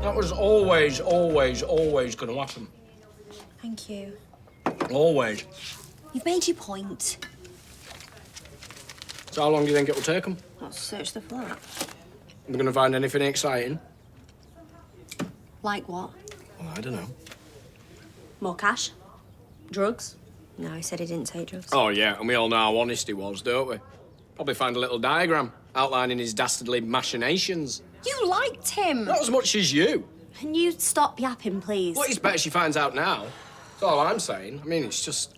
That was always, always, always going to happen. Thank you. Always. You've made your point. So how long do you think it will take them? Let's search the flat. They're going to find anything exciting? Like what? Well, I don't know. More cash? Drugs? No, he said he didn't take drugs. Oh, yeah, and we all know how honest he was, don't we? Probably find a little diagram outlining his dastardly machinations. You liked him! Not as much as you. Can you stop yapping, please? Well, it's better she finds out now. That's all I'm saying. I mean, it's just...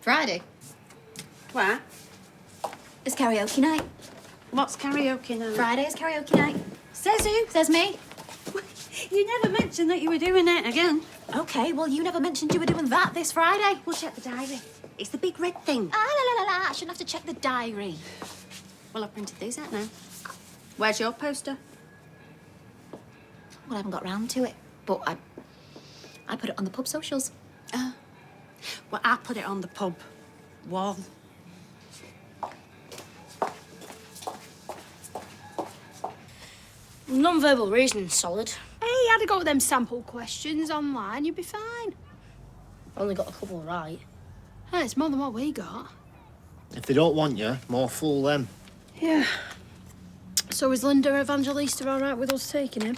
Friday. Where? It's karaoke night. What's karaoke night? Friday is karaoke night. Says who? Says me. You never mentioned that you were doing it again. Okay, well, you never mentioned you were doing that this Friday. We'll check the diary. It's the big red thing. Ah, la, la, la, la. I shouldn't have to check the diary. Well, I've printed these out now. Where's your poster? Well, I haven't got round to it, but I put it on the pub socials. Well, I put it on the pub wall. Non-verbal reasoning's solid. Hey, had a go at them sample questions online, you'd be fine. Only got a couple right. Hey, it's more than what we got. If they don't want you, more fool them. Yeah. So is Linda Evangelista all right with us taking him?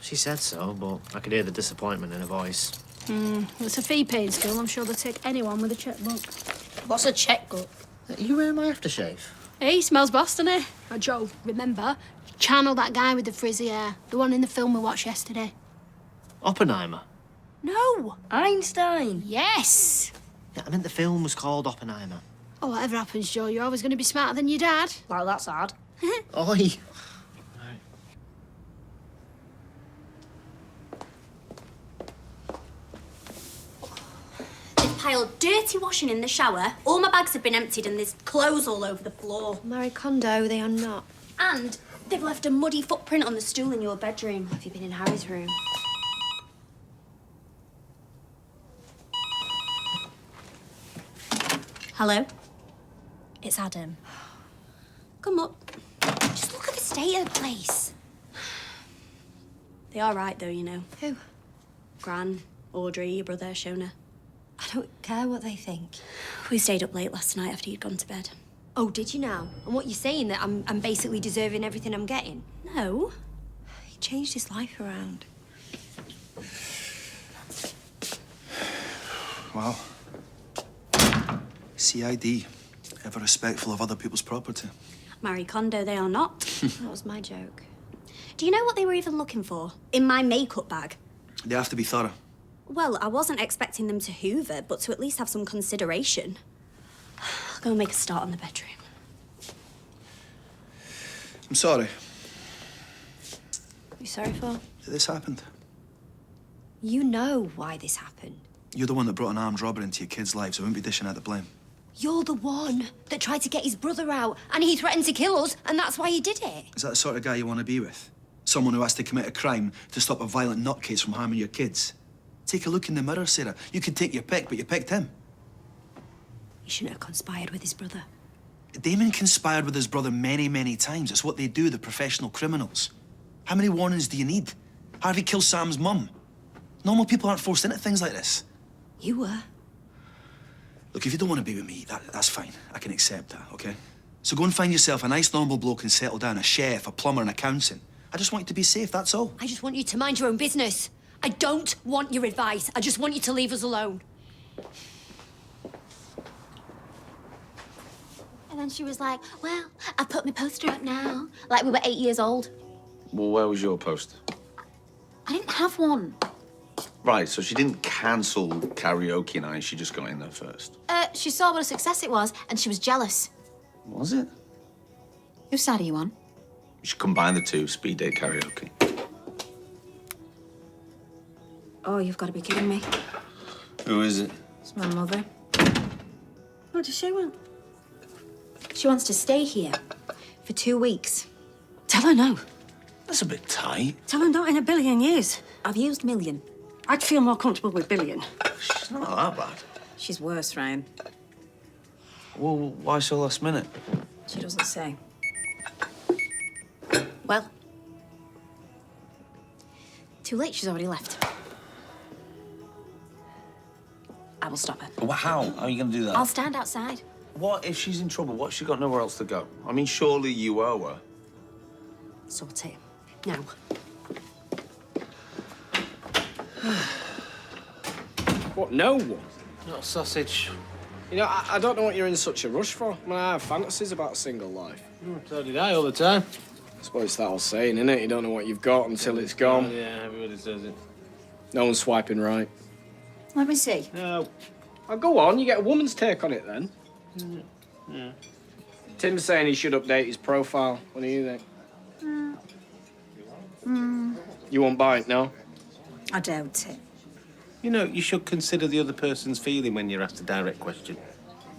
She said so, but I could hear the disappointment in her voice. It's a fee-paying school. I'm sure they'll take anyone with a checkbook. What's a checkbook? Are you wearing my aftershave? Hey, smells Boston, eh? Oh, Joe, remember? Channel that guy with the frizzy hair. The one in the film we watched yesterday. Oppenheimer? No! Einstein. Yes! Yeah, I meant the film was called Oppenheimer. Oh, whatever happens, Joe, you're always going to be smarter than your dad. Well, that's hard. Oi! They've piled dirty washing in the shower. All my bags have been emptied and there's clothes all over the floor. Marie Kondo, they are not. And they've left a muddy footprint on the stool in your bedroom. Have you been in Harry's room? Hello? It's Adam. Come up. Just look at the state of the place. They are right, though, you know. Who? Gran, Audrey, your brother, Shona. I don't care what they think. We stayed up late last night after you'd gone to bed. Oh, did you now? And what you're saying, that I'm basically deserving everything I'm getting? No. He changed his life around. Wow. CID. Ever respectful of other people's property. Marie Kondo, they are not. That was my joke. Do you know what they were even looking for? In my makeup bag? They have to be thorough. Well, I wasn't expecting them to hoover, but to at least have some consideration. I'll go and make a start on the bedroom. I'm sorry You sorry for? that this happened. You know why this happened. You're the one that brought an armed robber into your kids' lives. I won't be dishing out the blame. You're the one that tried to get his brother out, and he threatened to kill us, and that's why he did it. Is that the sort of guy you want to be with? Someone who has to commit a crime to stop a violent nutcase from harming your kids? Take a look in the mirror, Sarah. You could take your pick, but you picked him. He shouldn't have conspired with his brother. Damon conspired with his brother many, many times. It's what they do, the professional criminals. How many warnings do you need? Harvey killed Sam's mum. Normal people aren't forced into things like this. You were. Look, if you don't want to be with me, that's fine. I can accept that, okay? So go and find yourself a nice, normal bloke and settle down, a chef, a plumber, an accountant. I just want you to be safe, that's all. I just want you to mind your own business. I don't want your advice. I just want you to leave us alone. And then she was like, well, I've put my poster up now. Like we were 8 years old. Well, where was your poster? I didn't have one. Right, so she didn't cancel karaoke night, she just got in there first. She saw what a success it was, and she was jealous. Was it? Whose side are you on? You should combine the two, speed date karaoke. Oh, you've got to be kidding me. Who is it? It's my mother. What does she want? She wants to stay here for 2 weeks. Tell her no. That's a bit tight. Tell her not in a billion years. I've used million. I'd feel more comfortable with billion. She's not that bad. She's worse, Ryan. Well, why so last minute? She doesn't say. Well, Too late, she's already left. I will stop her. Well, how? How are you going to do that? I'll stand outside. What if she's in trouble? What's she got nowhere else to go? I mean, surely you owe her. Sort it. Now. What, no one? Not sausage. You know, I don't know what you're in such a rush for. I mean, I have fantasies about a single life. So did I all the time. I suppose it's that old saying, innit? You don't know what you've got until it's gone. Yeah, everybody says it. No one's swiping right. Let me see. No. Oh, go on, you get a woman's take on it then. Yeah. Tim's saying he should update his profile. What do you think? You won't buy it, no? I doubt it. You know, you should consider the other person's feeling when you're asked a direct question.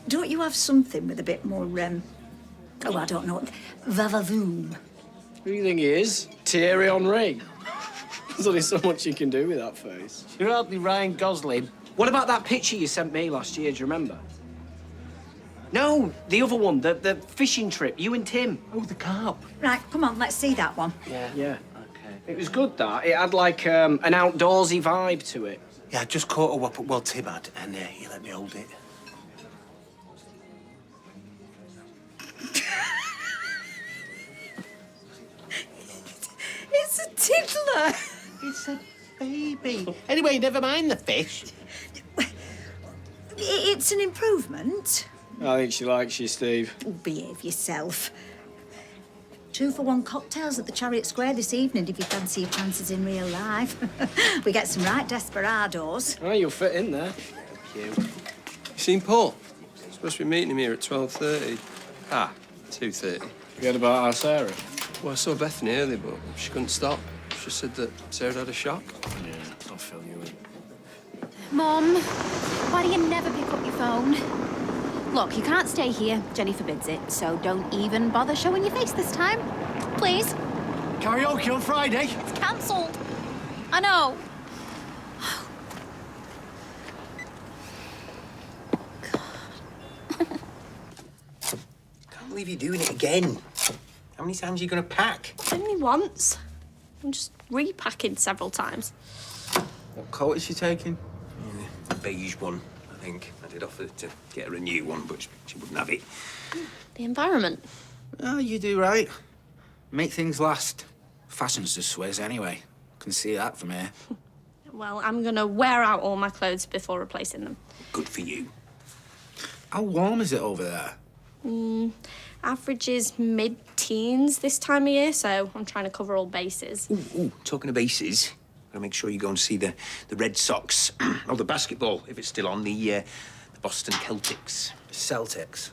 Don't you have something with a bit more, oh, I don't know, va-va-voom? Who do you think he is? Thierry Henry? There's only so much you can do with that face. You're hardly Ryan Gosling. What about that picture you sent me last year, do you remember? No, the other one, the fishing trip, you and Tim. Oh, the carp. Right, come on, let's see that one. Yeah. Okay. It was good, that. It had, like, an outdoorsy vibe to it. Yeah, I just caught her up at Well Tim had, and he let me hold it. It's a tiddler. It's a baby. Anyway, never mind the fish. It's an improvement. I think she likes you, Steve. Oh, behave yourself. 2-for-1 cocktails at the Chariot Square this evening if you fancy your chances in real life. We get some right desperados. Oh, you'll fit in there. Thank You seen Paul? Supposed to be meeting him here at 12:30. 2:30. You heard about our Sarah? Well, I saw Bethany earlier, but she couldn't stop. She said that Sarah had a shock. Yeah, I'll fill you in. Mom, why do you never pick up your phone? Look, you can't stay here. Jenny forbids it, so don't even bother showing your face this time. Please. Karaoke on Friday? It's cancelled. I know. Can't believe you're doing it again. How many times are you going to pack? Only once. I'm just repacking several times. What coat is she taking? The beige one, I think. I did offer to get her a new one, but she wouldn't have it. The environment. Oh, you do right. Make things last. Fashion's just Swiss anyway. Can see that from here. Well, I'm gonna wear out all my clothes before replacing them. Good for you. How warm is it over there? Average is mid-teens this time of year, so I'm trying to cover all bases. Ooh, talking of bases, gotta make sure you go and see the Red Sox. or the basketball, if it's still on, the Boston Celtics. Celtics.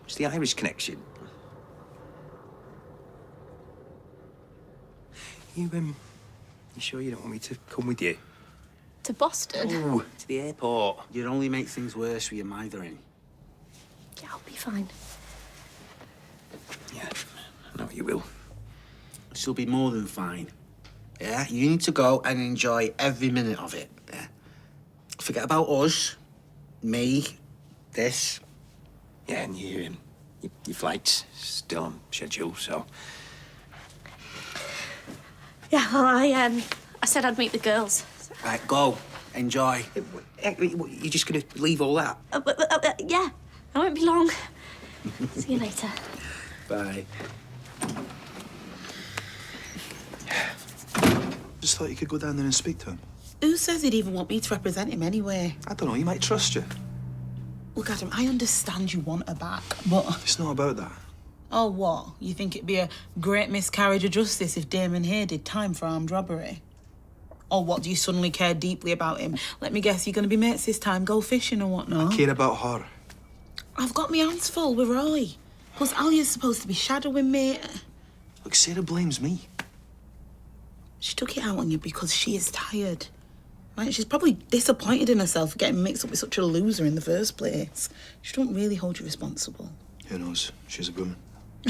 It's the Irish connection. You sure you don't want me to come with you? To Boston? Ooh, to the airport. You'd only make things worse with your mithering. Yeah, I'll be fine. Yeah, I know you will. She'll be more than fine. Yeah? You need to go and enjoy every minute of it. Yeah? Forget about us, me, this. Yeah, and your flight's still on schedule, so... Yeah, well, I said I'd meet the girls. Right, go. Enjoy. You're just gonna leave all that? Yeah, I won't be long. See you later. Bye. Just thought you could go down there and speak to him. Who says he'd even want me to represent him anyway? I don't know, he might trust you. Look, Adam, I understand you want her back, but... It's not about that. Oh, what? You think it'd be a great miscarriage of justice if Damon here did time for armed robbery? Or what, do you suddenly care deeply about him? Let me guess, you're going to be mates this time, go fishing or whatnot? I care about her. I've got my hands full with Roy. Plus, Alia's supposed to be shadowing me. Look, Sarah blames me. She took it out on you because she is tired. Right? She's probably disappointed in herself for getting mixed up with such a loser in the first place. She don't really hold you responsible. Who knows? She's a woman.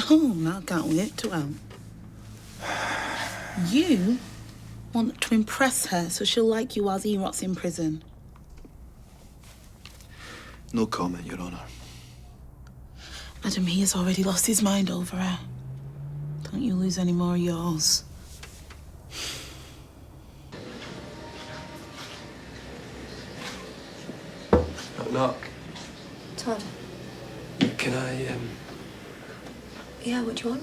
Oh, now I can't wait to help. You want to impress her so she'll like you while he rots in prison. No comment, Your Honour. Adam, he has already lost his mind over her. Don't you lose any more of yours. Knock, knock. Todd. Can I, Yeah, what do you want?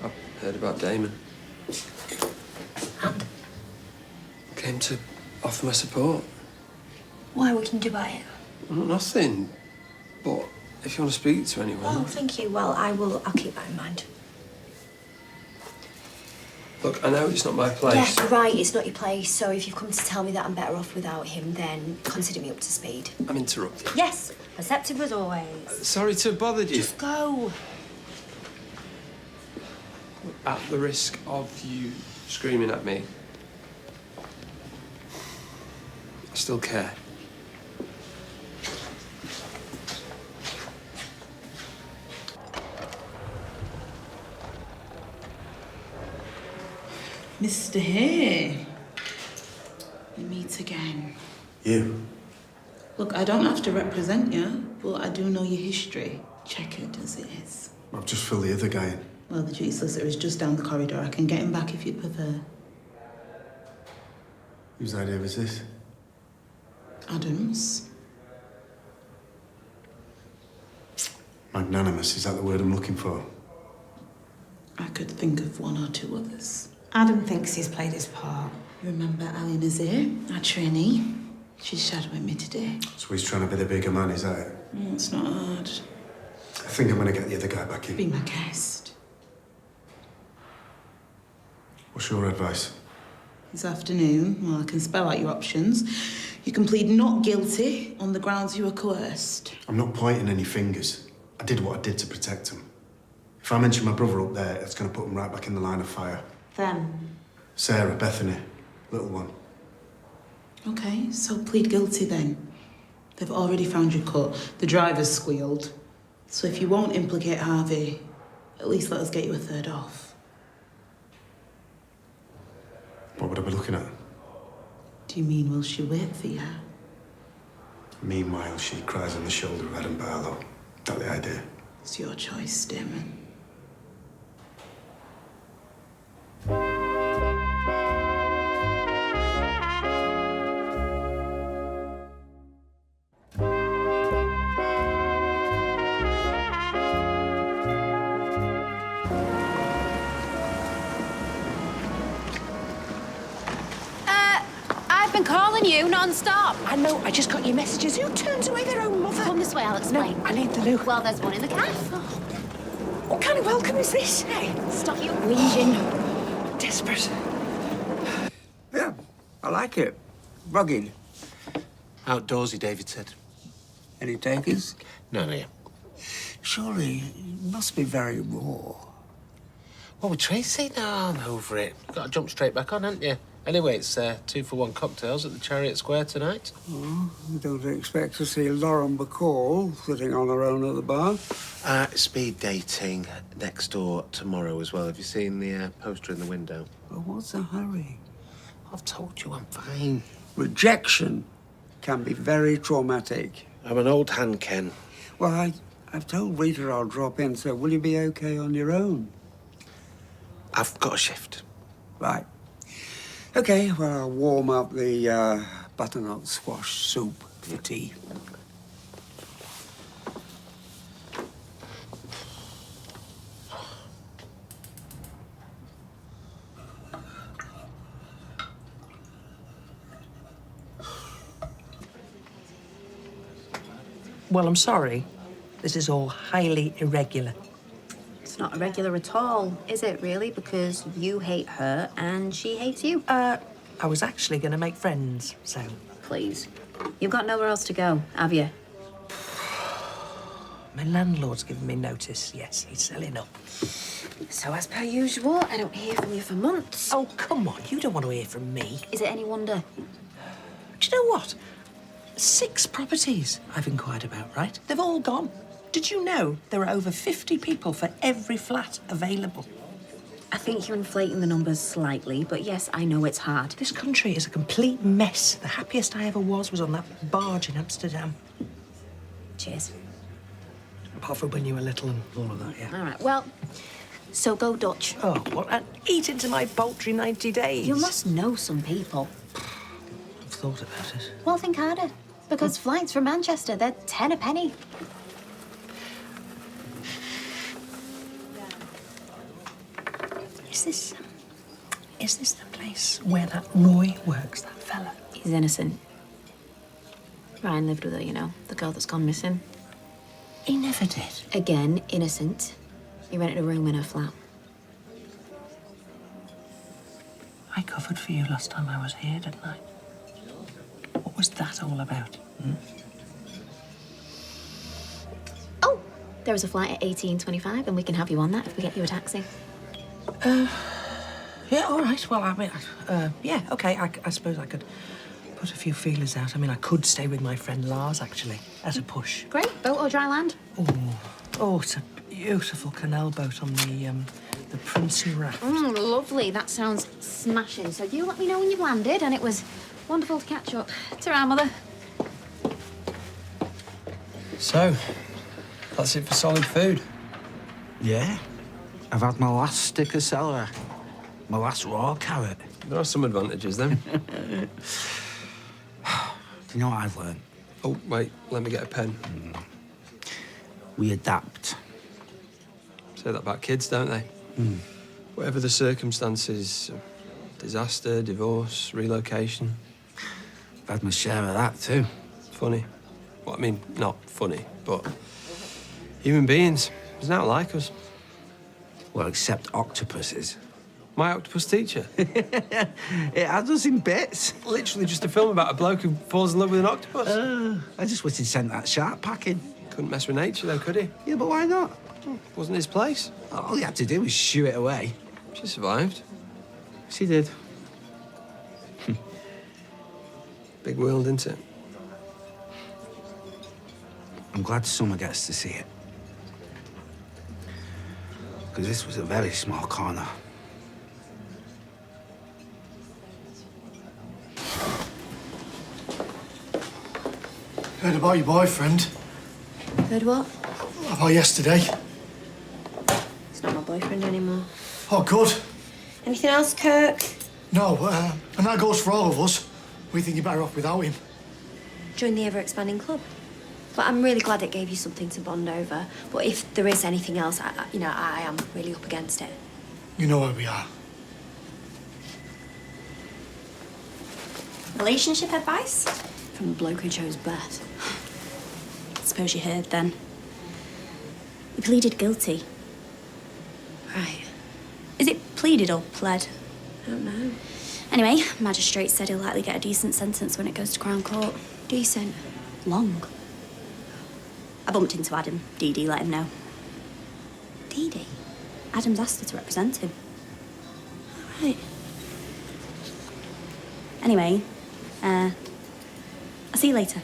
I've heard about Damon. And? Came to offer my support. Why? What can you do about it? Nothing. But if you want to speak to anyone... Oh, thank you. Well, I'll keep that in mind. Look, I know it's not my place. Yes, you're right. It's not your place. So if you've come to tell me that I'm better off without him, then consider me up to speed. I'm interrupting. Yes, receptive as always. Sorry to have bothered you. Just go. At the risk of you screaming at me, I still care. Mr. Hay, we meet again. You? Look, I don't have to represent you, but I do know your history, checkered as it is. I've just filled the other guy in. Well, the duty solicitor is just down the corridor. I can get him back if you prefer. Whose idea was this? Adam's. Magnanimous, is that the word I'm looking for? I could think of one or two others. Adam thinks he's played his part. Remember Ali Nazir, our trainee? She's shadowing me today. So he's trying to be the bigger man, is that it? It's not hard. I think I'm gonna get the other guy back in. Be my guest. What's your advice? This afternoon, well, I can spell out your options. You can plead not guilty on the grounds you were coerced. I'm not pointing any fingers. I did what I did to protect him. If I mention my brother up there, it's gonna put him right back in the line of fire. Them. Sarah, Bethany, little one. Okay, so plead guilty then. They've already found your cut. The driver's squealed. So if you won't implicate Harvey, at least let us get you a third off. What would I be looking at? Do you mean will she wait for you? Meanwhile, she cries on the shoulder of Adam Barlow. That the idea? It's your choice, Damon. I've been calling you non-stop. I know, I just got your messages. Who turns away their own mother? Come this way, I'll explain. No, I need the loo. Well, there's one in the calf. What kind of welcome is this, eh? Stop your whinging. Desperate. Yeah, I like it. Rugged. Outdoorsy, David said. Any takers? No, no, yeah. Surely, it must be very raw. Well, with Tracy, no, I'm over it. Got to jump straight back on, haven't you? Anyway, it's 2-for-1 cocktails at the Chariot Square tonight. Oh, you don't expect to see Lauren Bacall sitting on her own at the bar? Speed dating next door tomorrow as well. Have you seen the poster in the window? Well, what's the hurry? I've told you I'm fine. Rejection can be very traumatic. I'm an old hand, Ken. Well, I've told Rita I'll drop in, so will you be okay on your own? I've got a shift. Right. Okay, well, I'll warm up the butternut squash soup for tea. Well, I'm sorry. This is all highly irregular. It's not irregular at all, is it, really? Because you hate her and she hates you. I was actually going to make friends, so... Please. You've got nowhere else to go, have you? My landlord's given me notice. Yes, he's selling up. So, as per usual, I don't hear from you for months. Oh, come on. You don't want to hear from me. Is it any wonder? Do you know what? 6 properties I've inquired about, right? They've all gone. Did you know there are over 50 people for every flat available? I think you're inflating the numbers slightly, but yes, I know it's hard. This country is a complete mess. The happiest I ever was on that barge in Amsterdam. Cheers. apart from when you were little and all of that, yeah. All right, well, so go Dutch. Oh, what? And eat into my poultry 90 days. You must know some people. I've thought about it. Well, think harder. Because flights from Manchester, they're 10 a penny. Is this the place where that Roy works, that fella? He's innocent. Ryan lived with her, you know, the girl that's gone missing. He never did. Again, innocent. He rented a room in her flat. I covered for you last time I was here, didn't I? What was that all about? Oh, there is a flight at 18:25, and we can have you on that if we get you a taxi. Yeah, all right. Well, I mean, yeah, okay. I suppose I could put a few feelers out. I mean, I could stay with my friend Lars, actually, as a push. Great. Boat or dry land? Oh, it's a beautiful canal boat on the Princey Raft. Lovely. That sounds smashing. So you let me know when you've landed, and it was wonderful to catch up. Ta-ra, Mother. So, that's it for solid food. Yeah. I've had my last stick of celery. My last raw carrot. There are some advantages then. Do you know what I've learned? Oh, wait, let me get a pen. We adapt. Say that about kids, don't they? Whatever the circumstances, disaster, divorce, relocation. I've had my share of that too. Funny. Well, I mean, not funny, but human beings. There's not like us. Well, except octopuses. My octopus teacher. It had us in bits. Literally just a film about a bloke who falls in love with an octopus. I just wish he'd sent that shark packing. Couldn't mess with nature, though, could he? Yeah, but why not? Wasn't his place. All he had to do was shoo it away. She survived. She did. Big world, isn't it? I'm glad Summer gets to see it. Because this was a very small corner. Heard about your boyfriend. Heard what? About yesterday. He's not my boyfriend anymore. Oh, good. Anything else, Kirk? No, and that goes for all of us. We think you're better off without him. Join the ever-expanding club. But I'm really glad it gave you something to bond over. But if there is anything else, I am really up against it. You know where we are. Relationship advice? From the bloke who chose Beth. Suppose you heard then. He pleaded guilty. Right. Is it pleaded or pled? I don't know. Anyway, magistrate said he'll likely get a decent sentence when it goes to Crown Court. Decent? Long? I bumped into Adam. Dee Dee let him know. Dee Dee? Adam's asked her to represent him. All right. Anyway, I'll see you later.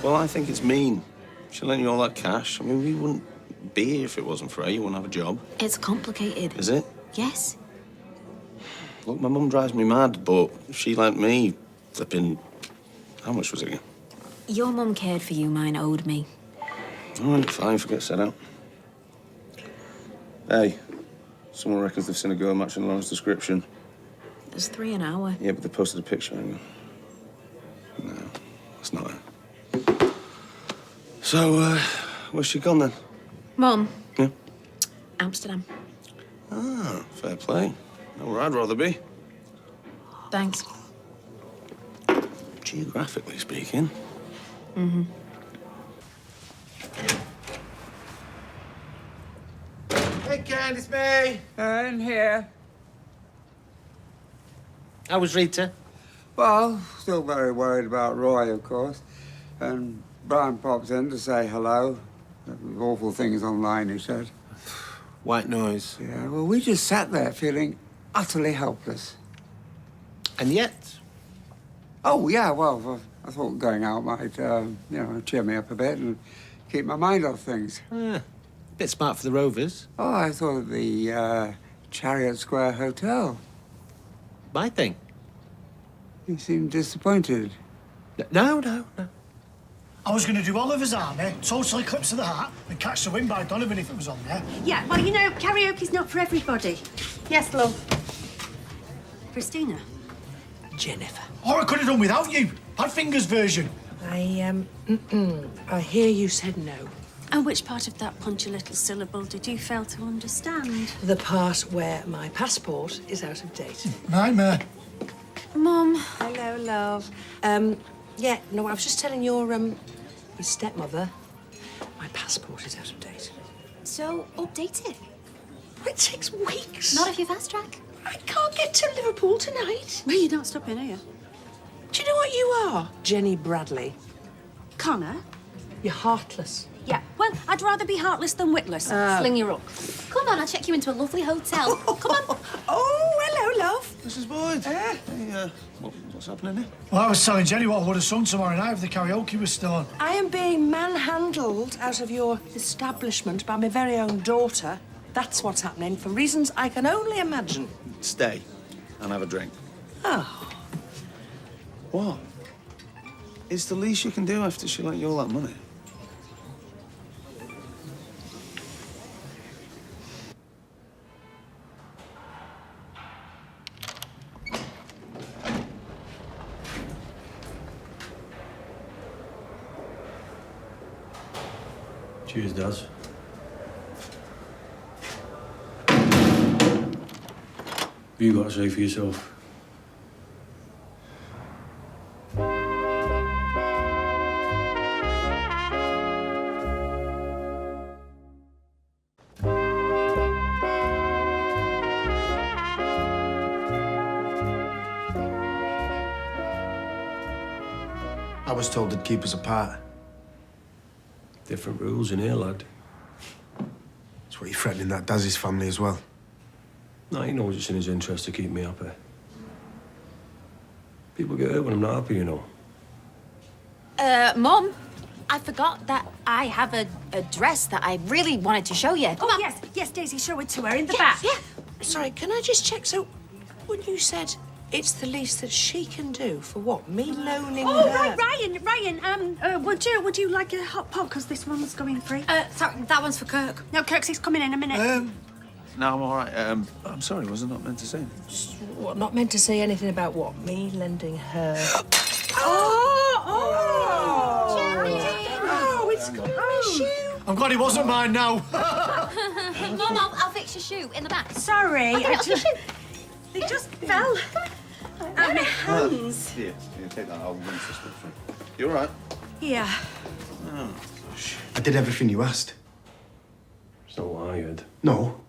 Well, I think it's mean. She lent you all that cash. I mean, we wouldn't be here if it wasn't for her. You wouldn't have a job. It's complicated. Is it? Yes. Look, my mum drives me mad, but she lent me flipping... How much was it again? Your mum cared for you, mine owed me. All right, fine, forget said out. Hey, someone reckons they've seen a girl matching Lauren's description. There's 3 an hour. Yeah, but they posted a picture. Hang on. No, that's not her. So, where's she gone then? Mum? Yeah? Amsterdam. Ah, fair play. Not where I'd rather be. Thanks. Geographically speaking. Mm-hmm. Hey, Ken, it's me. In here. How was Rita? Well, still very worried about Roy, of course. And Brian popped in to say hello. Awful things online, he said. White noise. Yeah, well, we just sat there feeling utterly helpless. And yet? Oh, yeah, well, I thought going out might, cheer me up a bit and keep my mind off things. Bit smart for the Rovers. Oh, I thought of the Chariot Square Hotel. My thing. You seem disappointed. No. I was going to do Oliver's Army, Total Eclipse of the Heart, and Catch the Wind by Donovan if it was on there. Yeah, well, you know, karaoke's not for everybody. Yes, love. Christina. Jennifer. Or I could have done without you. Badfinger's version. I hear you said no. And which part of that punchy little syllable did you fail to understand? The part where my passport is out of date. Nightmare. Mum. Hello, love. Yeah, no, I was just telling your stepmother my passport is out of date. So, update it. It takes weeks. Not if you fast track. I can't get to Liverpool tonight. Well, you're not stopping, are you? Do you know what you are? Jenny Bradley. Connor? You're heartless. Yeah, well, I'd rather be heartless than witless. Sling your hook. Come on, I'll check you into a lovely hotel. Come on. Oh, hello, love. Mrs. Boyd. Hey, what's happening here? Well, I was telling Jenny what I would have sung tomorrow night if the karaoke was still on. I am being manhandled out of your establishment by my very own daughter. That's what's happening, for reasons I can only imagine. Stay and have a drink. Oh. What? It's the least you can do after she lent you all that money. Cheers, Daz. What you got to say for yourself? I was told they'd keep us apart. Different rules in here, lad. That's what you're threatening that Daz's family as well. No, he knows it's in his interest to keep me happy. People get hurt when I'm not happy, you know. Mum, I forgot that I have a dress that I really wanted to show you. Come on. Yes, Daisy, show it to her in the back. Yeah. Sorry, can I just check? So, when you said it's the least that she can do for what? Me loaning Oh, her? right, Ryan. Would you like a hot pot? Because this one's going free. Sorry, that one's for Kirk. No, Kirk's coming in a minute. No, I'm all right. I'm sorry, was I not meant to say? What, not meant to say anything about what? Me lending her? Oh, it's got my shoe. I'm glad it wasn't mine now. Mum, I'll fix your shoe in the back. Sorry, they just fell out my hands. Yeah, take that. I'll run this stuff for you. You all right? Yeah. Oh. I did everything you asked. It's not what I heard. No.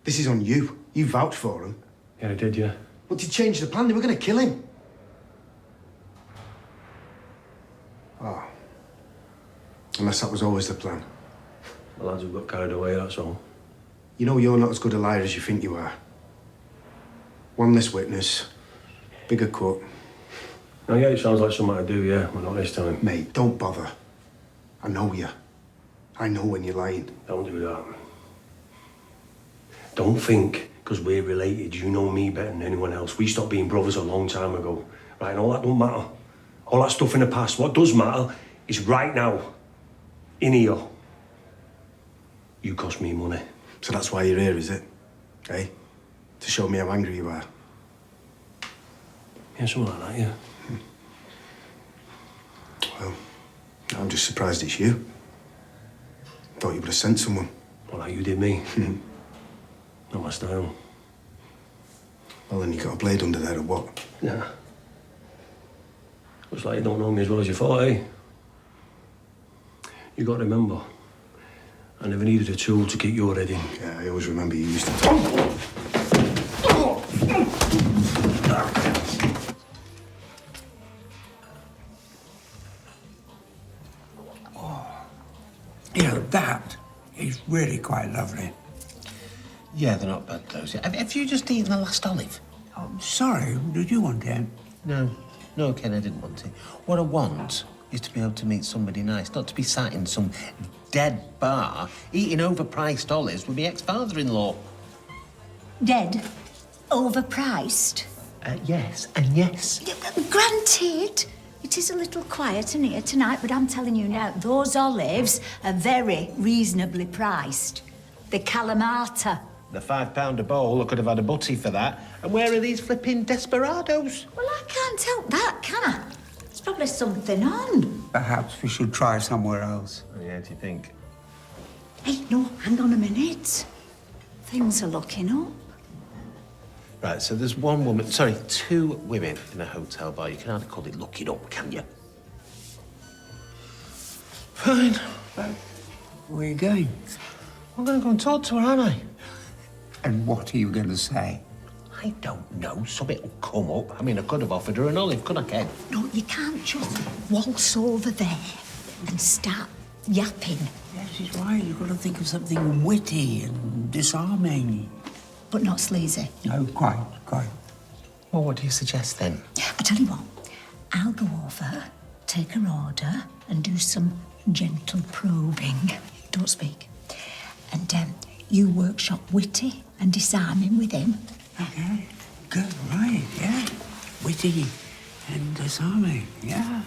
This is on you. You vouched for him. Yeah, I did, yeah. But to change the plan, they were going to kill him. Oh. Unless that was always the plan. The lads have got carried away, that's all. You know you're not as good a liar as you think you are. One less witness, bigger cut. Oh, yeah, it sounds like something I do, yeah, but not this time. Mate, don't bother. I know you. I know when you're lying. Don't do that. Don't think, because we're related, you know me better than anyone else. We stopped being brothers a long time ago. Right, and all that don't matter. All that stuff in the past. What does matter is right now, in here. You cost me money. So that's why you're here, is it? Eh? To show me how angry you are. Yeah, something like that, yeah. Well, I'm just surprised it's you. Thought you would have sent someone. Well, like you did me. Not my style. Well, then you got a blade under there or what? Yeah. Looks like you don't know me as well as you thought, eh? You got to remember, I never needed a tool to keep your head in. Yeah, I always remember you used to... You know, that is really quite lovely. Yeah, they're not bad, those. Have you just eaten the last olive? Oh, sorry, did you want it? No, Ken, I didn't want it. What I want is to be able to meet somebody nice, not to be sat in some dead bar eating overpriced olives with my ex-father-in-law. Dead? Overpriced? Yes, and yes. Granted, it is a little quiet in here tonight, but I'm telling you now, those olives are very reasonably priced. The Kalamata. The £5 a bowl, I could have had a butty for that. And where are these flipping desperados? Well, I can't help that, can I? There's probably something on. Perhaps we should try somewhere else. Oh, yeah, do you think? Hey, no, hang on a minute. Things are looking up. Right, so there's one woman, sorry, 2 women in a hotel bar. You can hardly call it looking up, can you? Fine. Well, where are you going? I'm going to go and talk to her, aren't I? And what are you going to say? I don't know. Something will come up. I mean, I could have offered her an olive, could I, Ken? No, you can't just waltz over there and start yapping. Yes, she's right. You've got to think of something witty and disarming. But not sleazy. No, quite. Well, what do you suggest, then? I tell you what, I'll go over, take her order, and do some gentle probing. Don't speak. And you workshop witty and disarming with him. Okay, good, right, yeah. Witty and disarming, yeah.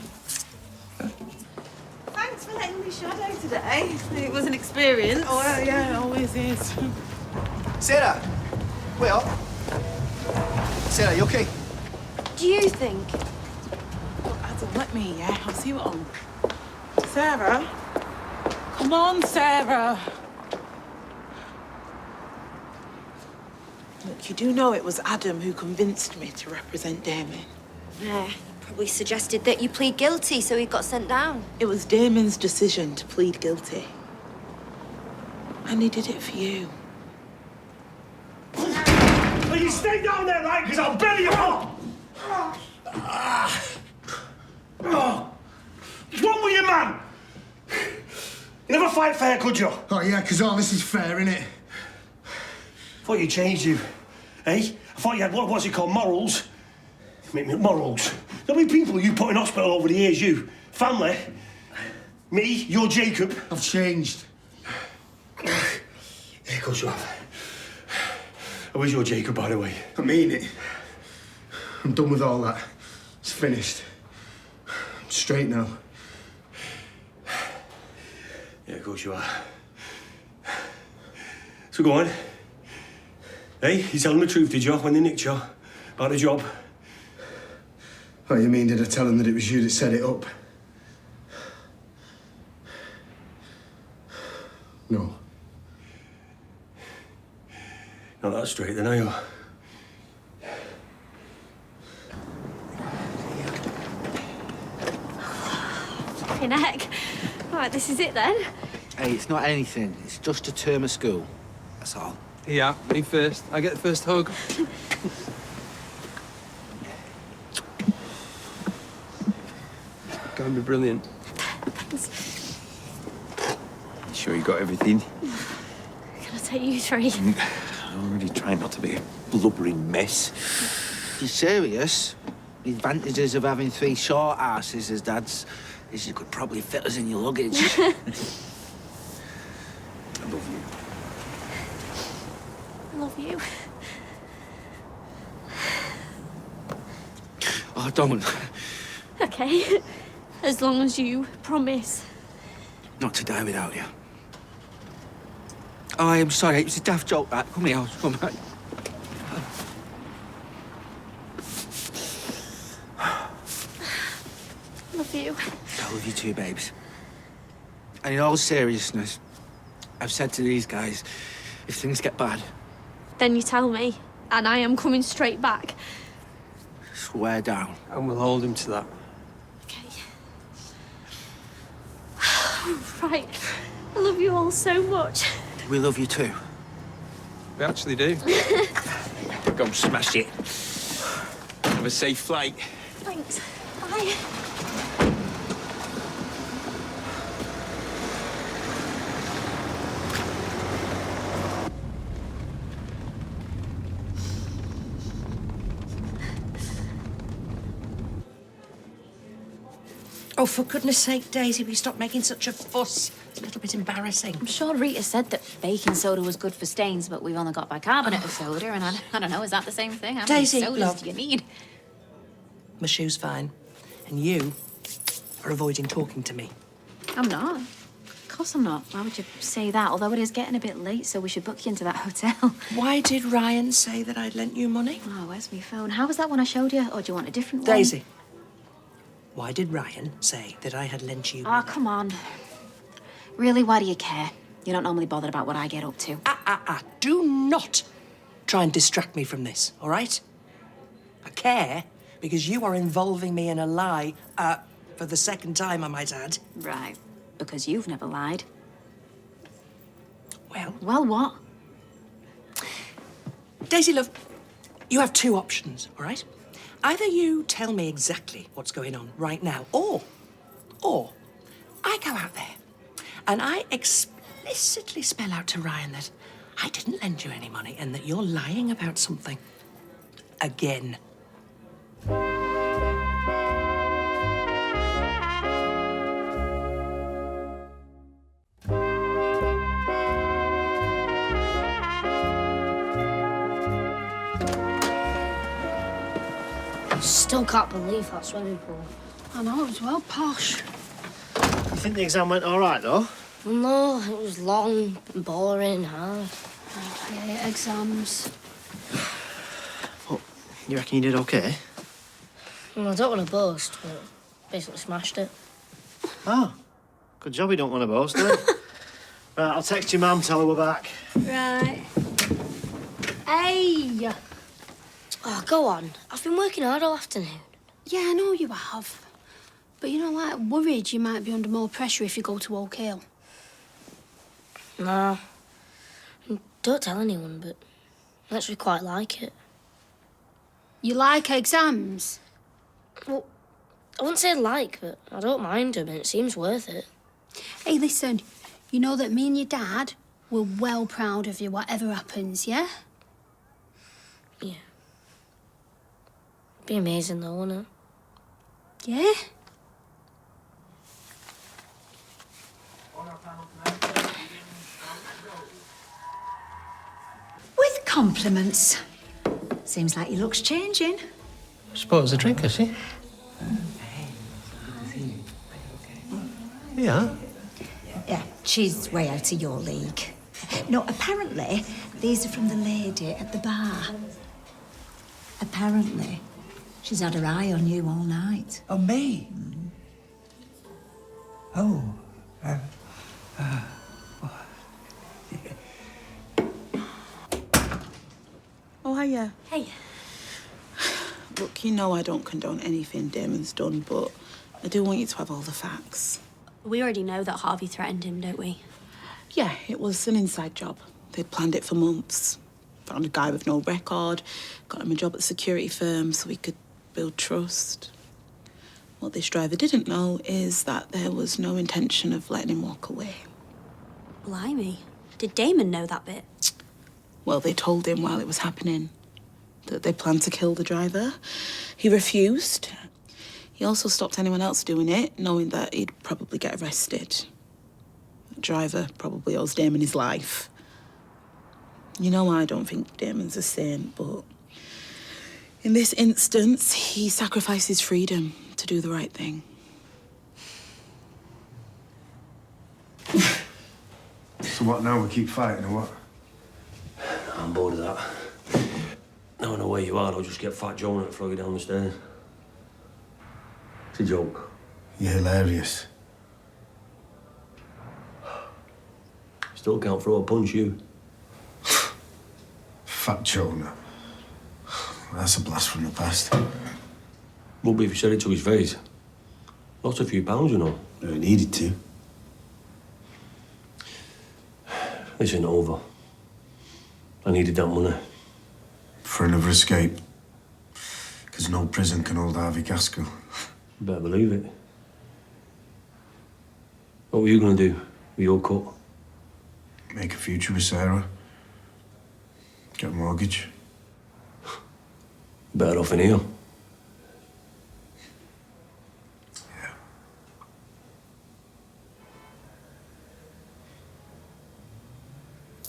Thanks for letting me shadow today. It was an experience. Oh, yeah, it always is. Sarah! Wait up. Sarah, you okay? Do you think? Look, Adam, let me, yeah? I'll see what on. Sarah? Come on, Sarah. Look, you do know it was Adam who convinced me to represent Damon. Yeah, probably suggested that you plead guilty so he got sent down. It was Damon's decision to plead guilty. And he did it for you. Will you stay down there, right? Because I'll bury you all! What's wrong with you, man? You never fight fair, could you? Oh, yeah, because all this is fair, innit? Thought you changed you, eh? I thought you had, what's it called, morals? Morals. How many people you put in hospital over the years, you? Family? Me? You're Jacob? I've changed. Yeah, of course you have. Where's your Jacob, by the way? I mean it. I'm done with all that. It's finished. I'm straight now. Yeah, of course you are. So go on. Hey, you telling the truth, did you, when they nicked you? About the job? What you mean, did I tell them that it was you that set it up? No. Not that straight, then, are you? Fucking heck. Right, this is it then. Hey, it's not anything. It's just a term of school. That's all. Yeah, me first. I get the first hug. Gonna be brilliant. Sure you got everything? Can I take you 3? I'm really trying not to be a blubbering mess. You serious? The advantages of having 3 short asses as dads is you could probably fit us in your luggage. I love you. I love you. Oh, don't. Okay. As long as you promise. Not to die without you. Oh, I'm sorry. It was a daft joke, that. Come here. Come back. Love you. I love you too, babes. And in all seriousness, I've said to these guys, if things get bad, Then you tell me, and I am coming straight back. swear down. And we'll hold him to that. Right. I love you all so much. We love you too. We actually do. Go smash it. Have a safe flight. Thanks. Bye. Oh, for goodness sake, Daisy, will you stop making such a fuss? It's a little bit embarrassing. I'm sure Rita said that baking soda was good for stains, but we've only got bicarbonate of soda, and I don't know, is that the same thing? How Daisy, many sodas love. do you need? My shoe's fine. And you are avoiding talking to me. I'm not. Of course I'm not. Why would you say that? Although it is getting a bit late, so we should book you into that hotel. Why did Ryan say that I'd lent you money? Oh, where's my phone? How was that one I showed you? Or do you want a different one? Daisy, why did Ryan say that I had lent you Oh, money? come on. Really, why do you care? You don't normally bother about what I get up to. Do not try and distract me from this, all right? I care because you are involving me in a lie, for the second time, I might add. Right, because you've never lied. Well? Well, what? Daisy, love, you have two options, all right? Either you tell me exactly what's going on right now, or I go out there and I explicitly spell out to Ryan that I didn't lend you any money and that you're lying about something. Again. Still can't believe that swimming pool. I know, it was well posh. You think the exam went all right, though? No, it was long, boring, hard. I hate exams. What, you reckon you did okay? Well, I don't want to boast, but basically smashed it. Oh, good job you don't want to boast, do you? Right, I'll text your mum, tell her we're back. Right. Hey! Oh, go on. I've been working hard all afternoon. Yeah, I know you have. But you're not, like, worried you might be under more pressure if you go to Oak Hill? No. Don't tell anyone, but I actually quite like it. You like exams? Well, I wouldn't say like, but I don't mind them, and it seems worth it. Hey, listen, you know that me and your dad were well proud of you, whatever happens, yeah? Yeah. Be amazing, though, wouldn't it? Yeah? With compliments. Seems like your look's changing. Suppose a drink, has she? Yeah. Yeah, she's way out of your league. No, apparently, these are from the lady at the bar. Apparently, she's had her eye on you all night. Oh, me? Oh. Oh, hiya. Hey. Look, you know I don't condone anything Damon's done, but I do want you to have all the facts. We already know that Harvey threatened him, don't we? Yeah, it was an inside job. They'd planned it for months. Found a guy with no record, got him a job at a security firm so he could build trust. What this driver didn't know is that there was no intention of letting him walk away. Blimey. Did Damon know that bit? Well, they told him while it was happening that they planned to kill the driver. He refused. He also stopped anyone else doing it, knowing that he'd probably get arrested. The driver probably owes Damon his life. You know, I don't think Damon's a saint, but in this instance, he sacrificed his freedom to do the right thing. So what now? We keep fighting or what? I'm bored of that. Now I know where you are, I'll just get Fat Jonah and throw you down the stairs. It's a joke. You're hilarious. Still can't throw a punch, you. Fat Jonah. That's a blast from the past. Would be if you said it to his face. Lost a few pounds, you know. No, he needed to. This ain't over. I needed that money. For another escape. Because no prison can hold Harvey Gaskell. You better believe it. What were you gonna do with your cut? Make a future with Sarah. Get a mortgage. Better off in here.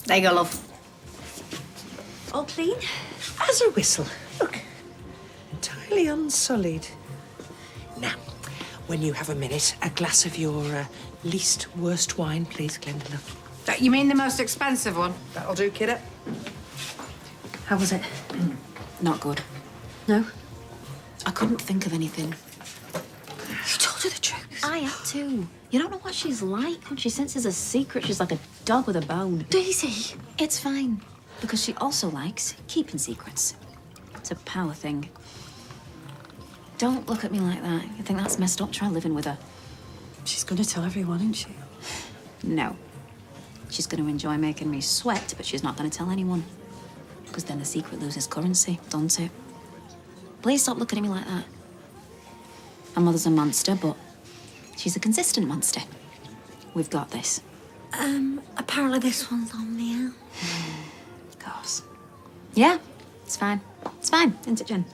There you go, love. All clean? As a whistle. Look. Entirely unsullied. Now, when you have a minute, a glass of your least worst wine, please, Glenda. You mean the most expensive one? That'll do, kiddo. How was it? Not good. No? I couldn't think of anything. You told her the truth. I had to. You don't know what she's like. When she senses a secret, she's like a dog with a bone. Daisy! It's fine. Because she also likes keeping secrets. It's a power thing. Don't look at me like that. You think that's messed up? Try living with her. She's gonna tell everyone, isn't she? No. She's going to enjoy making me sweat, but she's not going to tell anyone. Because then the secret loses currency, doesn't it? Please stop looking at me like that. My mother's a monster, but she's a consistent monster. We've got this. Apparently this one's on the air. Of course. Yeah, it's fine. It's fine, isn't it, Jen?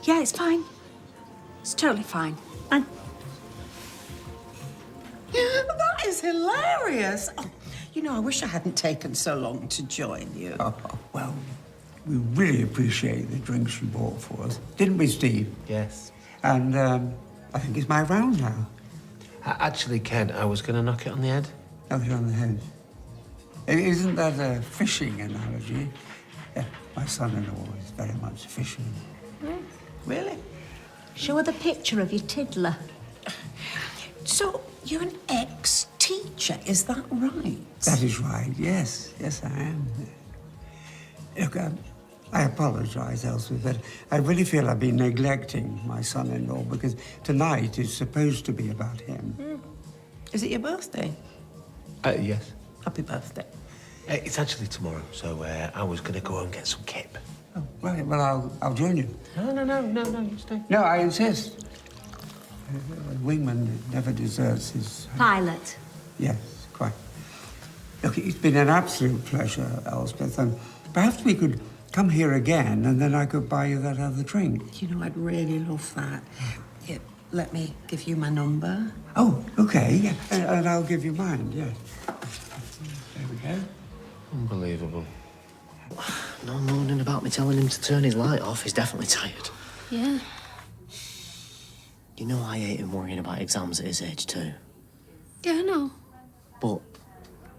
Yeah, it's fine. It's totally fine. And That is hilarious. Oh, you know, I wish I hadn't taken so long to join you. Oh, well, we really appreciate the drinks you bought for us. Didn't we, Steve? Yes. And I think it's my round now. Actually, Ken, I was going to knock it on the head. Knock it on the head. Isn't that a fishing analogy? Yeah, my son-in-law is very much fishing. Really? Show her the picture of your tiddler. So, you're an ex-teacher, is that right? That is right, yes. Yes, I am. Look, I apologise, Elsie, but I really feel I've been neglecting my son-in-law because tonight is supposed to be about him. Is it your birthday? Yes. Happy birthday. It's actually tomorrow, so I was going to go and get some kip. Oh, right, well, I'll join you. No, you stay. No, I insist. A wingman never deserts his... Pilot. Yes, quite. Look, it's been an absolute pleasure, Elspeth, and perhaps we could come here again and then I could buy you that other drink. You know, I'd really love that. Yeah, let me give you my number. Oh, okay, yeah. And I'll give you mine, yeah. There we go. Unbelievable. No moaning about me telling him to turn his light off. He's definitely tired. Yeah. You know I hate him worrying about exams at his age too. Yeah, I know. But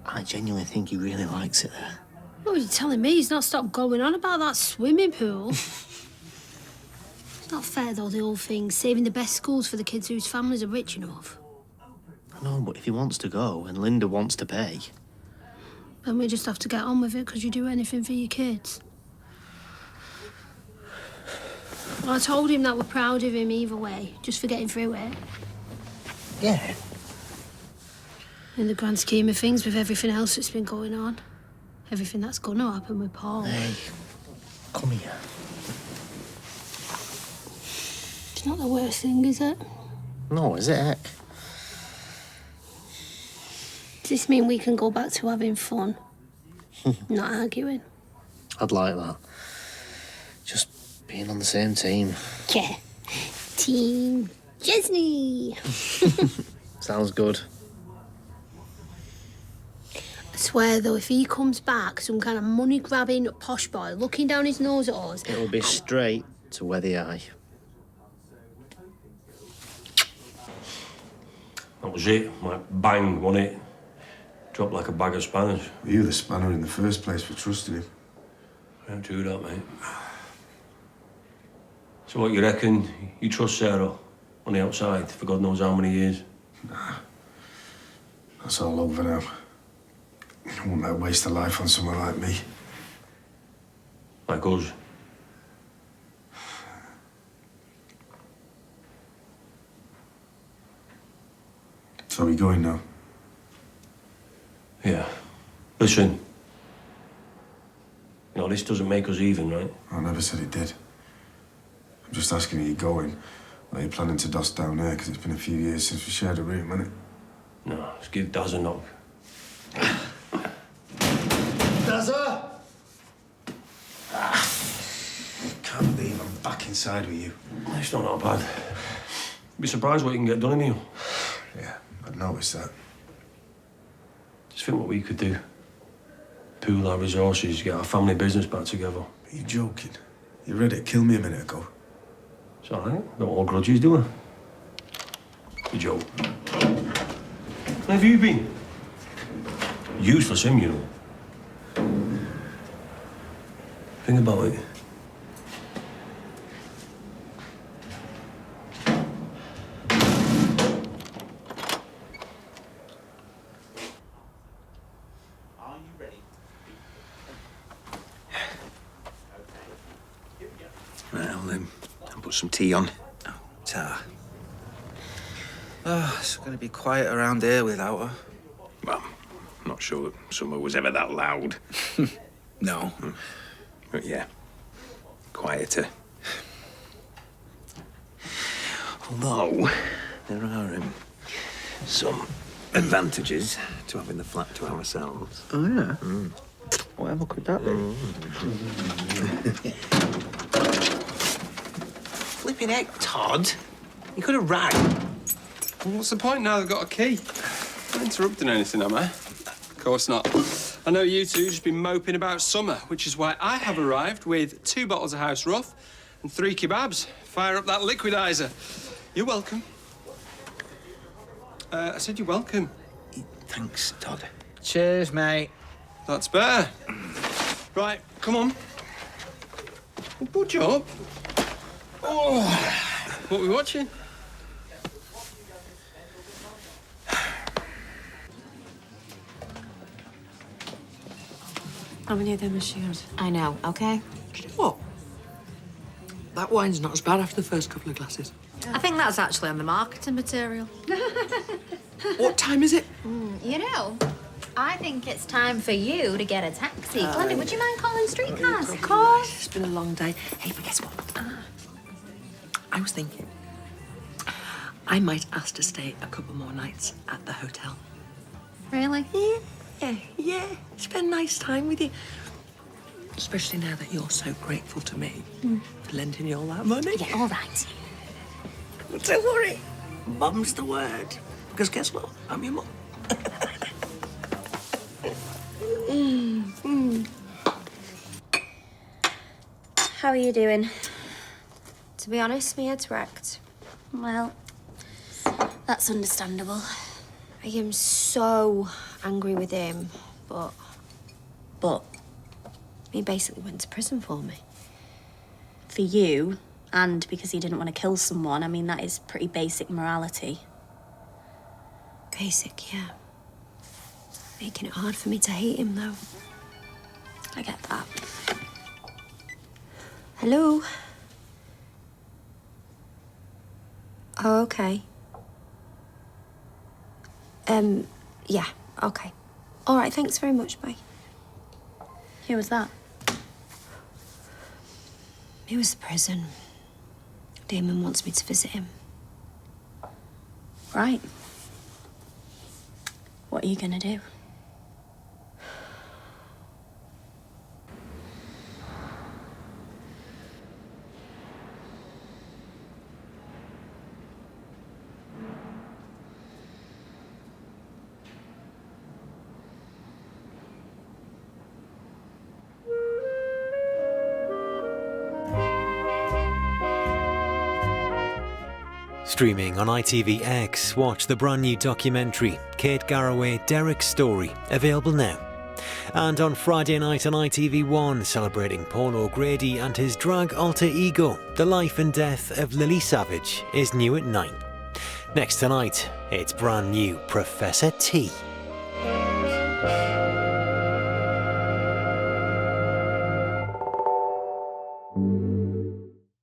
I genuinely think he really likes it there. What are you telling me? He's not stopped going on about that swimming pool. It's not fair, though, the whole thing. Saving the best schools for the kids whose families are rich enough. I know, but if he wants to go and Linda wants to pay... Then we just have to get on with it because you do anything for your kids. I told him that we're proud of him either way, just for getting through it. Yeah. In the grand scheme of things, with everything else that's been going on. Everything that's gonna happen with Paul. Hey, come here. It's not the worst thing, is it? No, is it, heck? Does this mean we can go back to having fun? Not arguing? I'd like that. Just being on the same team. Yeah. Team Disney. Sounds good. I swear, though, if he comes back, some kind of money-grabbing posh boy looking down his nose at us... It'll be straight to where the eye. That was it. Like, bang, wasn't it? Dropped like a bag of spanners. Were you the spanner in the first place for trusting him? I don't do that, mate. So what, you reckon you trust Sarah on the outside for God knows how many years? Nah. That's all over now. I wouldn't let her waste her life on someone like me. Like us. So we going now? Yeah. Listen. You know, this doesn't make us even, right? I never said it did. I'm just asking, are you going? Or are you planning to dust down there? Because it's been a few years since we shared a room, hasn't it? No, let's give Daz a knock. Dazza! Can't believe I'm back inside with you. It's not that bad. You'd be surprised what you can get done in here. Yeah, I've noticed that. Just think what we could do. pool our resources, get our family business back together. Are you joking? You ready to kill me a minute ago? It's all right. Don't hold grudges, do I? Good joke. Where have you been? Useless him, you know. Think about it. Right, I'll put some tea on. Oh, Ta. Oh, it's going to be quiet around here without her. Well, I'm not sure that summer was ever that loud. No. But yeah, quieter. Although, there are some advantages to having the flat to ourselves. Oh, yeah? Whatever could that be? Flipping heck, Todd. You could have rang. Well, what's the point now they've got a key? I'm not interrupting anything, am I? Of course not. I know you two just been moping about summer, which is why I have arrived with 2 bottles of house rough and 3 kebabs. Fire up that liquidizer. You're welcome. I said you're welcome. Thanks, Todd. Cheers, mate. That's better. Right, come on. Well, budge up. Oh, what are we watching? How many of them has she had? I know, okay? Do you know what? That wine's not as bad after the first couple of glasses. I think that's actually on the marketing material. What time is it? You know, I think it's time for you to get a taxi. Glenda, would you mind calling streetcars? Of course. It's been a long day. Hey, but guess what? I was thinking I might ask to stay a couple more nights at the hotel. Really? Yeah. Spend nice time with you. Especially now that you're so grateful to me for lending you all that money. Yeah, all right. Don't worry. Mum's the word. Because guess what? I'm your mum. How are you doing? To be honest, my head's wrecked. Well, that's understandable. I am so angry with him, but he basically went to prison for me. For you, and because he didn't want to kill someone, I mean, that is pretty basic morality. Basic, yeah. Making it hard for me to hate him, though. I get that. Hello? Oh, okay. Yeah, okay. All right, thanks very much, bye. Who was that? It was the prison. Damon wants me to visit him. Right. What are you gonna do? Streaming on ITVX, watch the brand new documentary, Kate Garraway, Derek's Story, available now. And on Friday night on ITV1, celebrating Paul O'Grady and his drag alter ego, The Life and Death of Lily Savage, is new at 9. Next tonight, it's brand new Professor T.